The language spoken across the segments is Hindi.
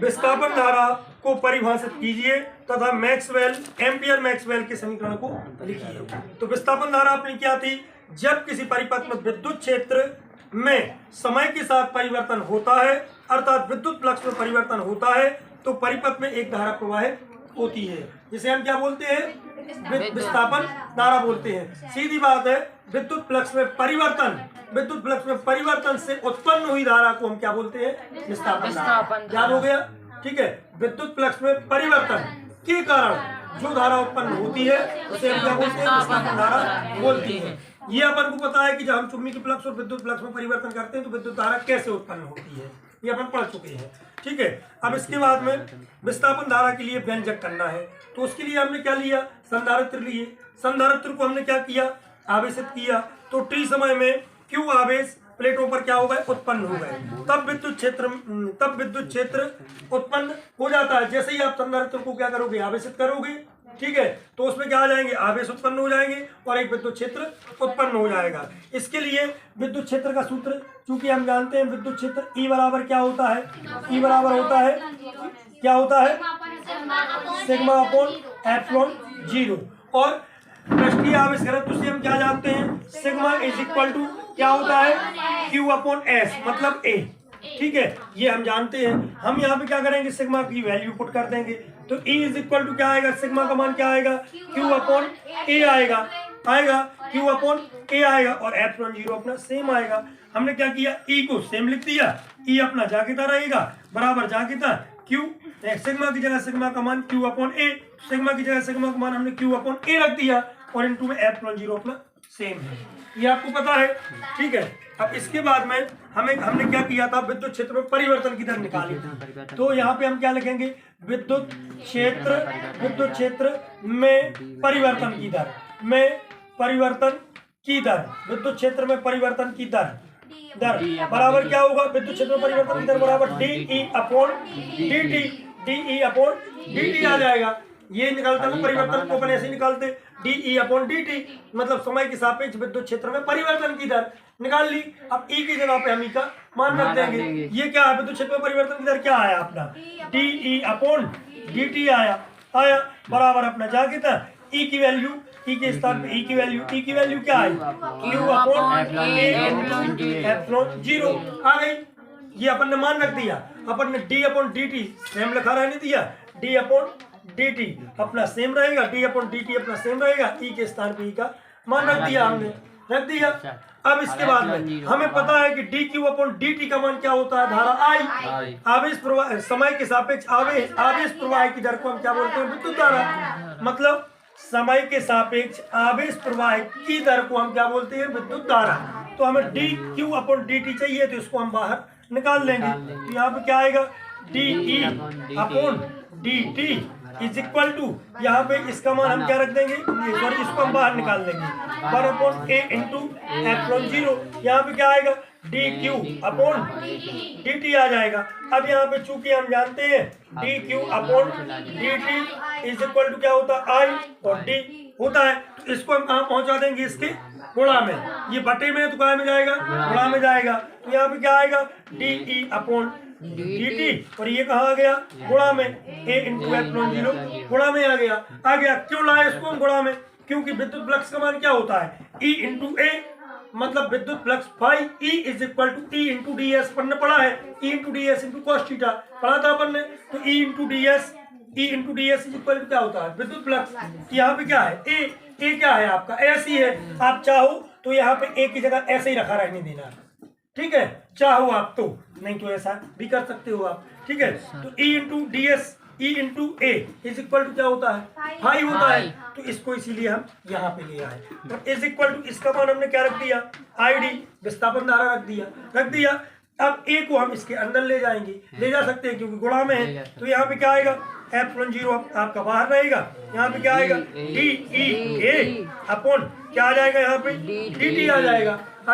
विस्थापन धारा को परिभाषित कीजिए तथा एम्पियर मैक्सवेल के समीकरण को लिखिए। तो विस्थापन धारा अपनी क्या थी? जब किसी परिपथ में विद्युत क्षेत्र में समय के साथ परिवर्तन होता है, अर्थात विद्युत फ्लक्स में परिवर्तन होता है, तो परिपथ में एक धारा प्रवाहित होती है, जिसे हम क्या बोलते हैं? विस्थापन धारा बोलते हैं। सीधी बात है, विद्युत फ्लक्स में परिवर्तन से उत्पन्न हुई धारा को हम क्या बोलते हैं? विस्थापन धारा। याद हो गया? ठीक है। विद्युत फ्लक्स में परिवर्तन के कारण जो धारा उत्पन्न होती है उसे हम क्या बोलते हैं? विस्थापन धारा बोलती है। ये अपन को पता है कि जब हम चुंबकीय फ्लक्स और विद्युत फ्लक्स में परिवर्तन करते हैं तो विद्युत धारा कैसे उत्पन्न होती है, ये अपन पढ़ चुके हैं। ठीक है। अब इसके बाद में विस्थापन धारा के लिए व्यंजक करना है, तो उसके लिए हमने क्या लिया? संधारित्र लिए। संधारित्र को हमने क्या किया? आवेशित किया। तो टी समय में क्यू आवेश प्लेटों पर क्या हो गए? उत्पन्न हो गए। तब विद्युत क्षेत्र उत्पन्न हो जाता है। जैसे ही आप संधारित्र को क्या करोगे? आवेशित करोगे। ठीक है। तो उसमें क्या आ जाएंगे? आवेश उत्पन्न हो जाएंगे और एक विद्युत क्षेत्र उत्पन्न हो जाएगा। इसके लिए विद्युत क्षेत्र का सूत्र, चूंकि हम जानते हैं विद्युत क्षेत्र ई बराबर क्या होता है? ई बराबर होता है, क्या होता है? Sigma upon epsilon 0। और पृष्ठीय आवेश घनत्व से हम क्या जानते हैं? सिग्मा इज इक्वल टू क्या होता है? क्यू अपॉन एस, मतलब ए। ठीक है, ये हम जानते हैं। हम यहाँ पे क्या करेंगे? सिग्मा की वैल्यू पुट कर देंगे। तो E इज इक्वल टू क्या आएगा? सिग्मा का मान क्या आएगा? Q अपॉन ए आएगा Q अपॉन ए आएगा, और एप्सिलॉन 0 अपना सेम आएगा। हमने क्या किया? E को सेम लिख दिया, E अपना जाकेता रहेगा, बराबर जाकेता Q, सिग्मा की जगह सिग्मा का मान Q अपॉन ए, सिग्मा की जगह सिग्मा का मान हमने Q अपॉन ए रख दिया, और इनटू में एप्सिलॉन 0 अपना सेम है। ये आपको पता है। ठीक है। अब इसके बाद में हमने क्या किया था? विद्युत क्षेत्र में परिवर्तन की दर निकाली थी। तो यहाँ पे हम क्या लिखेंगे? विद्युत क्षेत्र में परिवर्तन की दर, विद्युत क्षेत्र में परिवर्तन की दर बराबर क्या होगा? विद्युत क्षेत्र में परिवर्तन की दर बराबर DE अपॉन DT आ जाएगा। ये निकालता है परिवर्तन को अपन ऐसे निकालते, DE अपॉन DT, मतलब समय के सापेक्ष विद्युत क्षेत्र में परिवर्तन की दर निकाल ली। अब E की जगह पे हम E का मान रख देंगे। ये क्या है? विद्युत क्षेत्र में परिवर्तन की दर क्या आया अपना? DE अपॉन DT आया बराबर अपना जाकेता E की वैल्यू, E के स्थान पे E की वैल्यू क्या आई? Q अपॉन एप्सिलॉन 0 आ गई। ये अपन ने मान रख दिया। अपन ने D अपॉन DT सेम लिखा रहने दिया, D अपॉन DT अपना सेम रहेगा, D अपॉन DT अपना सेम रहेगा। E के स्थान पे E का मान रख दिया, हमने रख दिया। अब इसके बाद में हमें पता है कि DQ अपॉन DT का मान क्या होता है? धारा I। आवेश प्रवाह, समय के सापेक्ष आवेश प्रवाह की दर को हम क्या बोलते हैं? विद्युत धारा। मतलब समय के सापेक्ष आवेश प्रवाह की दर को हम क्या बोलते हैं? विद्युत धारा। तो हमें DQ अपॉन DT चाहिए, तो इसको हम बाहर निकाल लेंगे। तो यहाँ पे क्या आएगा? DE upon DT is equal to, यहाँ पे इसका मान हम क्या रख देंगे? सॉरी, इसको हम बाहर निकाल लेंगे, 1 अपॉन ए इंटू एप्सिलॉन 0। यहाँ पे क्या आएगा? DQ अपॉन DT आ जाएगा। अब यहाँ पे चूंकि हम जानते हैं DQ upon DT is equal to क्या होता है? I और D होता है। तो इसको हम कहाँ पहुंचा देंगे? इसके गुणा में। ये बटे में तो कहाँ में जाएगा? गुणा में जाएगा। तो यहाँ पे क्या आएगा? DE अपॉन DT, और ये कहाँ आ गया? गुणा में, A इंटू एप्सिलॉन 0 गुणा में आ गया। क्यों लाए इसको हम गुणा में? क्योंकि विद्युत फ्लक्स का मान क्या होता है? E इंटू A, मतलब विद्युत flux phi E is equal to E into DS अपन ने पढ़ा है, E into DS into cos theta पढ़ा था अपन ने। तो E into DS is equal to क्या होता है? विद्युत फ्लक्स। यहाँ पे क्या है? A क्या है आपका? ऐसी है। आप चाहो तो यहाँ पे A की जगह ऐसे ही रखा रहने देना, ठीक है, चाहो आप तो, नहीं तो ऐसा भी कर सकते हो आप। ठीक है। तो E into DS, E into A is equal to क्या होता है? फाई होता है। तो इसको इसीलिए हम यहाँ पे ले आए। तो इज इक्वल टू इसका मान हमने क्या रख दिया? ID विस्थापन धारा रख दिया। अब A को हम इसके अंदर ले जा सकते हैं क्योंकि गुणा में है। तो यहाँ पे क्या आएगा? एप्सिलॉन 0 आपका बाहर रहेगा। यहाँ पे क्या आएगा? DEA अपॉन क्या आ जाएगा? यहाँ पे DT आ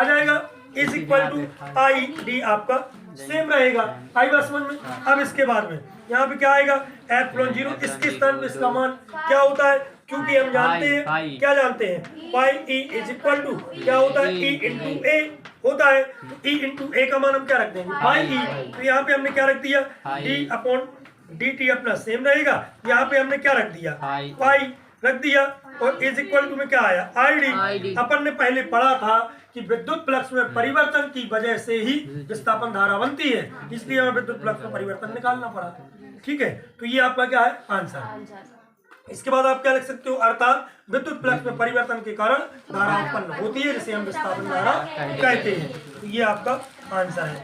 जाएगा इज इक्वल टू ID आपका सेम रहेगा। आई बात समझ में? अब इसके बाद में यहाँ पे क्या आएगा? एप्सिलॉन 0, इसके स्थान पे इसका मान क्या होता है? क्योंकि हम जानते हैं, क्या जानते हैं? पाई E इज इक्वल टू क्या होता है? E इंटू A होता है तो ई इंटू ए का मान हम क्या रख देंगे बाई ई। तो यहाँ पे हमने क्या रख दिया डी अपॉन डी टी अपना सेम रहेगा। यहाँ पे हमने क्या रख दिया पाई रख दिया और इज इक्वल टू में क्या आया आई डी। अपन ने पहले पढ़ा था कि विद्युत फ्लक्स में परिवर्तन की वजह से ही विस्थापन धारा बनती है, इसलिए हमें विद्युत फ्लक्स में परिवर्तन निकालना पड़ा। ठीक है, तो ये आपका क्या है आंसर। इसके बाद आप क्या लिख सकते हो, अर्थात विद्युत फ्लक्स में परिवर्तन के कारण धारा उत्पन्न होती है जिसे हम विस्थापन धारा कहते हैं। तो ये आपका आंसर है।